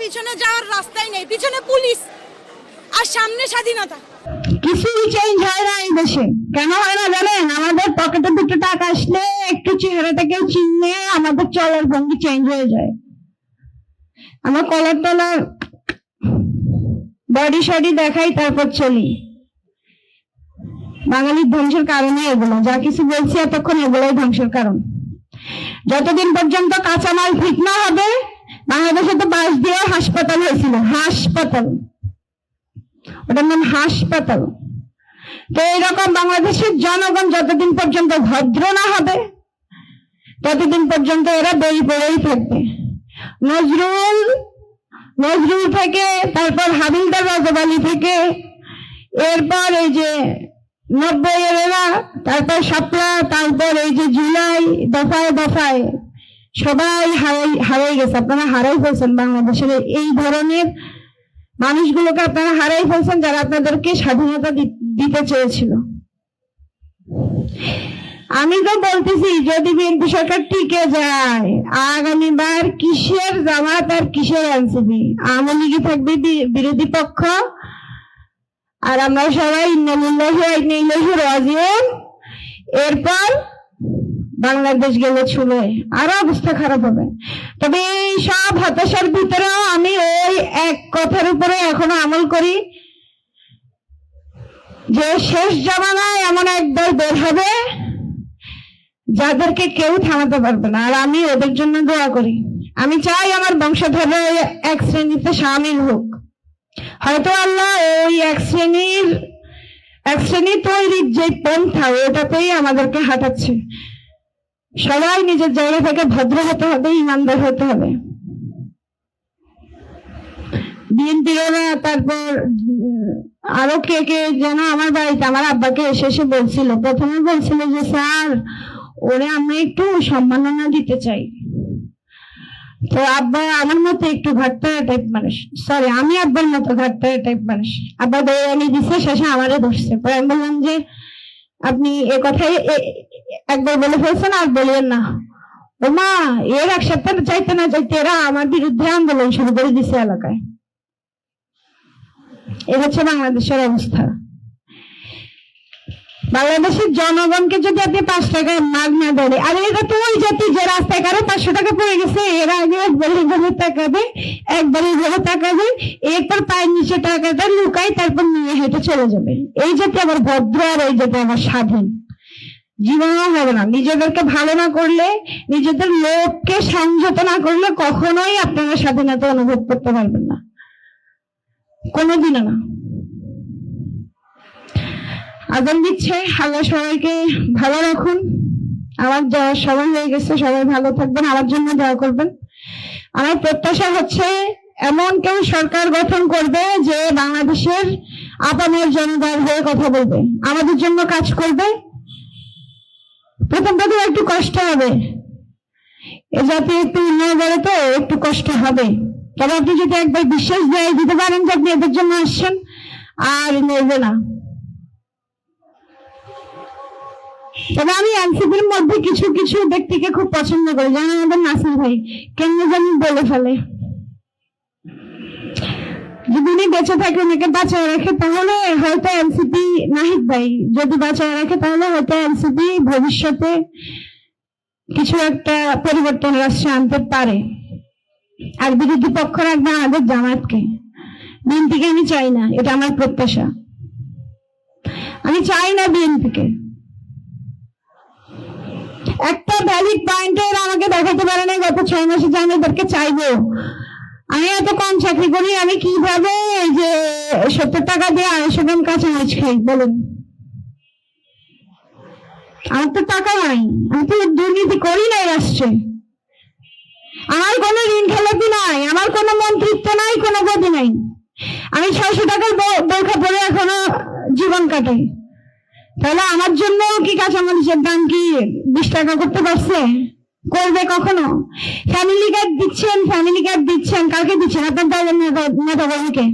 পিছনে যাওয়ার রাস্তাই নেই, পিছনে পুলিশ আর সামনে স্বাধীনতা। কিছুই চেঞ্জ হয় না এই দেশে। কেন হয় না জানেন? আমাদের পকেটে দুটো টাকা আসলে একটু চেহারাটাকে চিনলে আমাদের চলার ভঙ্গি চেঞ্জ হয়ে যায়। আমার কলার টলার বডি শডি দেখাই তারপর চলি। বাঙালির ধ্বংসের কারণে এগুলো, যা কিছু বলছি এতক্ষণ এগুলোই ধ্বংসের কারণ। যতদিন পর্যন্ত কাঁচামাল ঠিক না হবে, বাংলাদেশে তো বাস দিয়ে হাসপাতাল হয়েছিল, হাসপাতাল, ওটার নাম হাসপাতাল। তো এইরকম বাংলাদেশের জনগণ যতদিন পর্যন্ত ভদ্র না হবে ততদিন পর্যন্ত এরা বই পড়েই থাকবে। নজরুল থেকে, তারপর হাবিলদার রাজবাড়ি থেকে, এরপর এই যে 90-এর এরা, তারপর শাপলা, তারপর এই যে জুলাই, দফায় দফায় সবাই হারাই গেছে। আপনারা হারাই ফেলছেন বাংলাদেশের এই ধরনের মানুষগুলোকে, আপনারা হারাই ফেলছেন যারা আপনাদেরকে স্বাধীনতা দিতে চেয়েছিল। আমি তো বলতেছি যদি বিএনপি সরকার টিকে যায়, আগামীবার কিসের জামাত আর কিসের এনসিপি, আওয়ামী লীগই থাকবে বিরোধী পক্ষ, আর আমরা সবাই রাজিউন। এরপর বাংলাদেশ গেলে ছুলে আরো অবস্থা খারাপ হবে। তবে এই সব হতাশার ভিতরেও আমি ওই এক কথার উপরে এখনো আমল করি যে শেষ জামানায় এমন একদল বের হবে যাদেরকে কেউ থামাতে পারবে না, আর আমি ওদের জন্য দোয়া করি। আমি চাই আমার বংশধররা এক শ্রেণীতে সামিল হোক। হয়তো আল্লাহ ওই এক শ্রেণী তৈরির যে পন্থা, ওটাতেই আমাদেরকে হাঁটাচ্ছে। সবাই নিজের জায়গা থেকে ভদ্র হতে হবে, ইমানদার হতে হবে। বিএনপিরা তারপর আরো কে কে যেন আমার বাড়িতে আমার আব্বাকে এসে বলছিল, প্রথমে বলছিল যে স্যার ওরে আমরা একটু সম্মাননা দিতে চাই। তো আব্বা আমার মতো একটু ঘাটতারা টাইপ মানুষ, সরি আমি আব্বার মতো ঘাটতারা টাইপ মানুষ। আব্বা দৌড়ানি দিচ্ছে, শেষে আমারে ধরছে। পরে আমি বললাম যে আপনি এ কথাই একবার বলে ফেলছেন, আর বলবেন না। ও মা, এর এক সপ্তাহ চাইতে না চাইতে এরা আমার বিরুদ্ধে আন্দোলন শুরু করে দিচ্ছে এলাকায়। এ হচ্ছে বাংলাদেশের অবস্থা। বাংলাদেশের জনগণকে যদি আপনি 5 টাকা মাগনা দেন, আর এটা তো ওই জাতি যে রাস্তায় কারো 500 টাকা পড়ে গেছে, এরা আগে একবারে টাকাবে, একবারে টাকাবে, এরপর পায়ের নিচে টাকাটা লুকাই, তারপর নিয়ে হেঁটে চলে যাবে। এই জাতি আবার ভদ্র, আর এই জাতি আবার স্বাধীন জীবনও হবে না। নিজেদেরকে ভালো না করলে, নিজেদের লোককে সংযত না করলে কখনোই আপনারা স্বাধীনতা অনুভব করতে পারবেন না, কোনোদিনও না। আজান দিচ্ছে, আল্লাহ সবাইকে ভালো রাখুন। আমার যাওয়ার সময় হয়ে গেছে, সবাই ভালো থাকবেন, আমার জন্য দোয়া করবেন। আমার প্রত্যাশা হচ্ছে এমন কেউ সরকার গঠন করবে যে বাংলাদেশের আপামর জনতার হয়ে কথা বলবে, আমাদের জন্য কাজ করবে। প্রথম একটু কষ্ট হবে, এ জাতি একটু উন্নয়ন করে, তো একটু কষ্ট হবে। তবে আপনি যদি একবার বিশ্বাস দিতে পারেন যে আপনি এদের জন্য আসছেন, আর নড়বে না। তবে আমি এনসিপির মধ্যে কিছু কিছু ব্যক্তিকে খুব পছন্দ করি, যেমন আমাদের নাসির ভাই কেন জানি বলে ফেলে, যদি উনি বেঁচে থাকে, উনাকে বাঁচায় রাখে, তাহলে হয়তো এনসিপি, নাহিদ ভাই যদি বাঁচায় রাখে তাহলে হয়তো এনসিপি ভবিষ্যতে কিছু একটা পরিবর্তন রাষ্ট্রে আনতে পারে। আর বিরোধী পক্ষ রাখবে আমাদের জামাতকে, বিএনপিকে আমি চাই না, এটা আমার প্রত্যাশা। আমি চাই না বিএনপিকে। একটা ভ্যালিড পয়েন্টে এরা আমাকে দেখাতে পারে না গত 6 মাসে যে আমি এদেরকে চাইবো। আমি এত কম চাকরি করি, আমি কিভাবে এই যে 70 টাকা দিয়ে 250 গ্রাম কাঁচা মাছ খাই বলুন? আমার তো টাকা নাই, আমি তো দুর্নীতি করি নাই রাষ্ট্রে, আমার কোনো ঋণ খেলাপি নাই, আমার কোনো মন্ত্রিত্ব নাই, কোনো গদি নাই। আমি 600 টাকার বোরখা পরে এখনো জীবন কাটাই। তাহলে আমার জন্য কি কাঁচামরিচের দাম কি 20 টাকা করতে পারছে? করবে কখনো? ফ্যামিলি কার্ড দিচ্ছেন, কাকে দিচ্ছেন? আপনার দলের নেতা কর্মীকে।